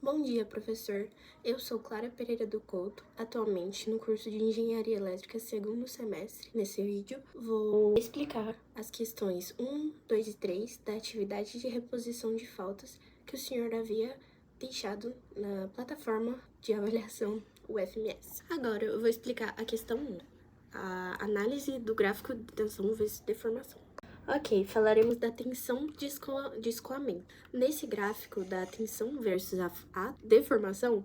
Bom dia, professor. Eu sou Clara Pereira do Couto, atualmente no curso de Engenharia Elétrica, segundo semestre. Nesse vídeo, vou explicar as questões 1, 2 e 3 da atividade de reposição de faltas que o senhor havia deixado na plataforma de avaliação UFMS. Agora, eu vou explicar a questão 1, a análise do gráfico de tensão vezes deformação. Ok, falaremos da tensão de escoamento. Nesse gráfico da tensão versus a deformação,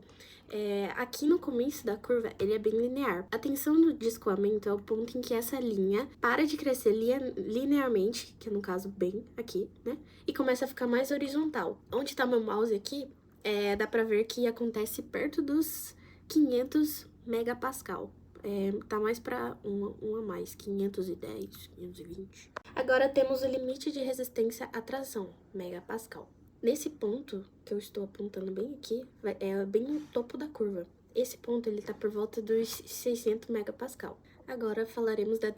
aqui no começo da curva ele é bem linear. A tensão de escoamento é o ponto em que essa linha para de crescer linearmente, que é no caso bem aqui, né? E começa a ficar mais horizontal. Onde está meu mouse aqui, dá pra ver que acontece perto dos 500 megapascal. Tá mais para um a mais, 510, 520. Agora temos o limite de resistência à tração, megapascal. Nesse ponto, que eu estou apontando bem aqui, é bem no topo da curva. Esse ponto ele tá por volta dos 600 megapascal. Agora falaremos da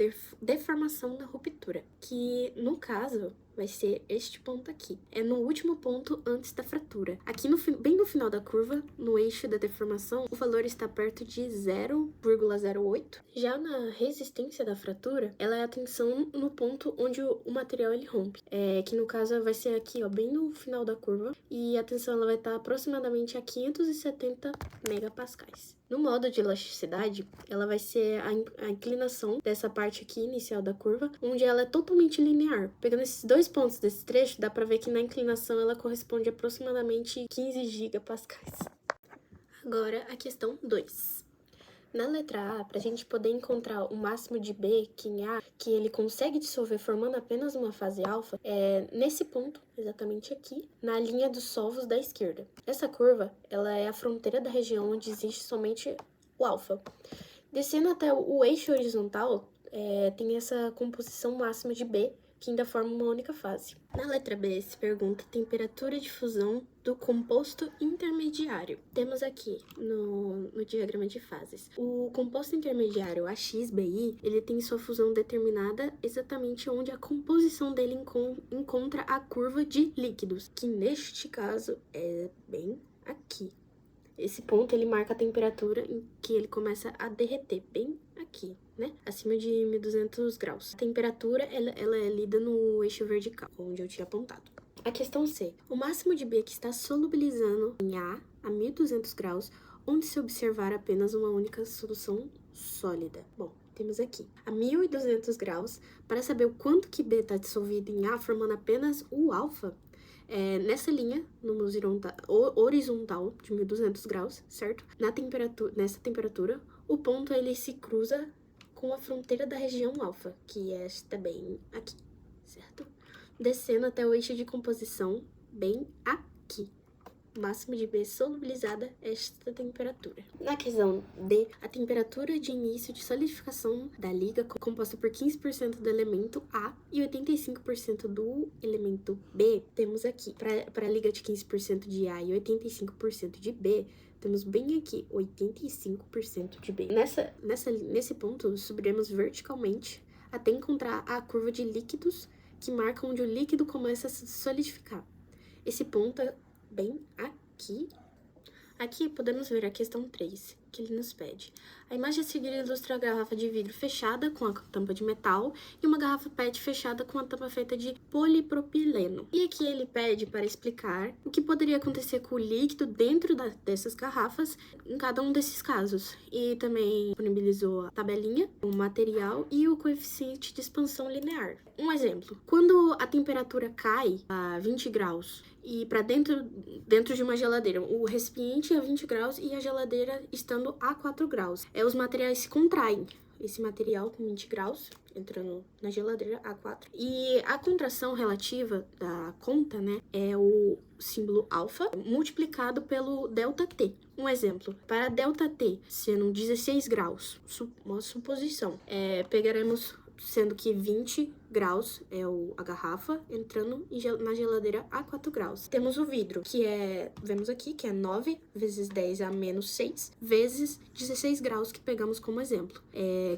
deformação da ruptura, que no caso vai ser este ponto aqui. É no último ponto antes da fratura. Aqui bem no final da curva, no eixo da deformação, o valor está perto de 0,08. Já na resistência da fratura, ela é a tensão no ponto onde o material ele rompe. Que no caso vai ser aqui, ó, bem no final da curva. E a tensão ela vai estar aproximadamente a 570 megapascais. No modo de elasticidade, ela vai ser a inclinação dessa parte aqui inicial da curva, onde ela é totalmente linear. Pegando esses dois pontos desse trecho, dá pra ver que na inclinação ela corresponde a aproximadamente 15 gigapascais. Agora, a questão 2. Na letra A, para a gente poder encontrar o máximo de B que em A, que ele consegue dissolver formando apenas uma fase alfa, nesse ponto, exatamente aqui, na linha dos solvos da esquerda. Essa curva, ela é a fronteira da região onde existe somente o alfa. Descendo até o eixo horizontal, tem essa composição máxima de B, que ainda forma uma única fase. Na letra B, se pergunta a temperatura de fusão do composto intermediário. Temos aqui no diagrama de fases. O composto intermediário AXBI, ele tem sua fusão determinada exatamente onde a composição dele encontra a curva de líquidos, que neste caso é bem aqui. Esse ponto ele marca a temperatura em que ele começa a derreter, bem aqui, né? Acima de 1200 graus. A temperatura ela é lida no eixo vertical, onde eu tinha apontado. A questão C. O máximo de B que está solubilizando em A 1200 graus, onde se observar apenas uma única solução sólida. Bom, temos aqui a 1200 graus. Para saber o quanto que B está dissolvido em A, formando apenas o alfa, nessa linha, no horizontal de 1200 graus, certo? Nessa temperatura, o ponto ele se cruza com a fronteira da região alfa, que é esta bem aqui, certo? Descendo até o eixo de composição, bem aqui. Máximo de B solubilizada esta temperatura. Na questão D, a temperatura de início de solidificação da liga, composta por 15% do elemento A e 85% do elemento B, temos aqui, para a liga de 15% de A e 85% de B, temos bem aqui 85% de B. Nesse ponto, subiremos verticalmente até encontrar a curva de líquidos que marca onde o líquido começa a se solidificar. Esse ponto é bem aqui. Aqui podemos ver a questão 3, que ele nos pede. A imagem a seguir ilustra a garrafa de vidro fechada com a tampa de metal e uma garrafa PET fechada com a tampa feita de polipropileno. E aqui ele pede para explicar o que poderia acontecer com o líquido dentro dessas garrafas em cada um desses casos. E também disponibilizou a tabelinha, o material e o coeficiente de expansão linear. Um exemplo, quando a temperatura cai a 20 graus e para dentro de uma geladeira, o recipiente a 20 graus e a geladeira estando a 4 graus. Os materiais se contraem. Esse material com 20 graus entrando na geladeira a 4. E a contração relativa da conta, né, é o símbolo alfa multiplicado pelo ΔT. Um exemplo, para ΔT sendo 16 graus, uma suposição, pegaremos sendo que 20 graus é a garrafa entrando na geladeira a 4 graus. Temos o vidro, que vemos aqui, que é 9 vezes 10 a menos 6, vezes 16 graus, que pegamos como exemplo.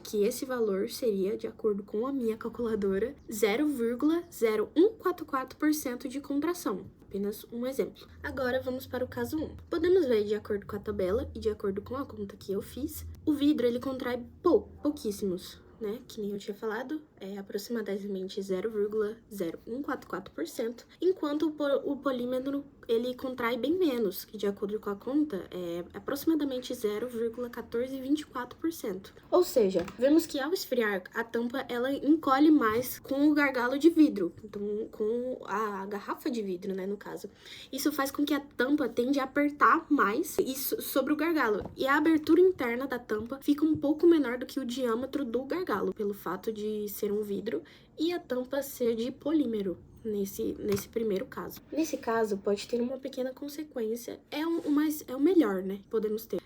Que esse valor seria, de acordo com a minha calculadora, 0,0144% de contração. apenas um exemplo. Agora vamos para o caso 1. Podemos ver, de acordo com a tabela e de acordo com a conta que eu fiz, o vidro ele contrai pouquíssimos, né? Que nem eu tinha falado, é aproximadamente 0,0144%, enquanto o polímero ele contrai bem menos, que de acordo com a conta é aproximadamente 0,1424%. Ou seja, vemos que ao esfriar a tampa ela encolhe mais com o gargalo de vidro, então com a garrafa de vidro, né, no caso. Isso faz com que a tampa tende a apertar mais sobre o gargalo, e a abertura interna da tampa fica um pouco menor do que o diâmetro do gargalo, pelo fato de ser um vidro e a tampa ser de polímero. Nesse primeiro caso. Nesse caso, pode ter uma pequena consequência. É o melhor, né? Podemos ter.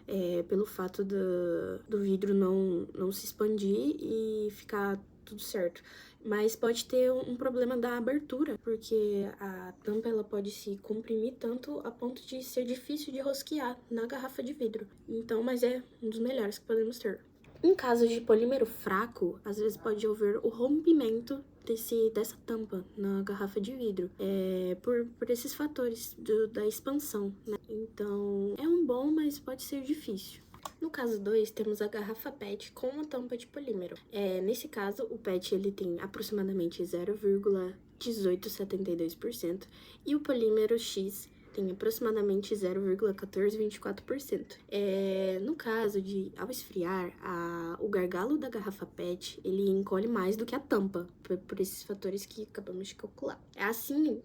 Pelo fato do vidro não se expandir e ficar tudo certo. Mas pode ter um problema da abertura, porque a tampa ela pode se comprimir tanto a ponto de ser difícil de rosquear na garrafa de vidro. Então, mas é um dos melhores que podemos ter. Em caso de polímero fraco, às vezes pode haver o rompimento dessa tampa na garrafa de vidro, por esses fatores da expansão, né? Então, é um bom, mas pode ser difícil. No caso 2, temos a garrafa PET com uma tampa de polímero. Nesse caso, o PET ele tem aproximadamente 0,1872% e o polímero X tem aproximadamente 0,1424%. No caso de, ao esfriar, o gargalo da garrafa PET, ele encolhe mais do que a tampa, por esses fatores que acabamos de calcular. Assim,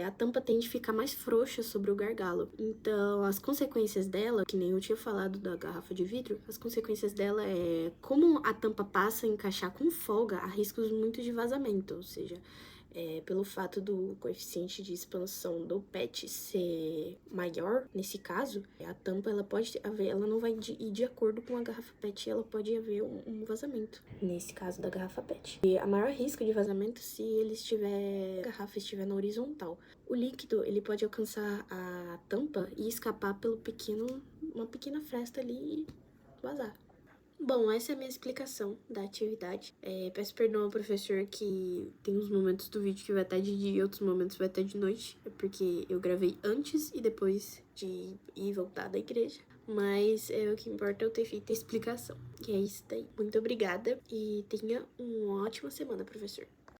a tampa tende a ficar mais frouxa sobre o gargalo. Então, as consequências dela, que nem eu tinha falado da garrafa de vidro, as consequências dela como a tampa passa a encaixar com folga, há riscos muito de vazamento, ou seja, pelo fato do coeficiente de expansão do PET ser maior, nesse caso, a tampa ela não vai ir de acordo com a garrafa PET, ela pode haver um vazamento, nesse caso da garrafa PET. E a maior risco de vazamento se a garrafa estiver na horizontal. O líquido, ele pode alcançar a tampa e escapar uma pequena fresta ali e vazar. Bom, essa é a minha explicação da atividade. Peço perdão ao professor que tem uns momentos do vídeo que vai estar de dia e outros momentos vai estar de noite. É porque eu gravei antes e depois de ir e voltar da igreja. Mas o que importa é eu ter feito a explicação. E é isso daí. Muito obrigada e tenha uma ótima semana, professor.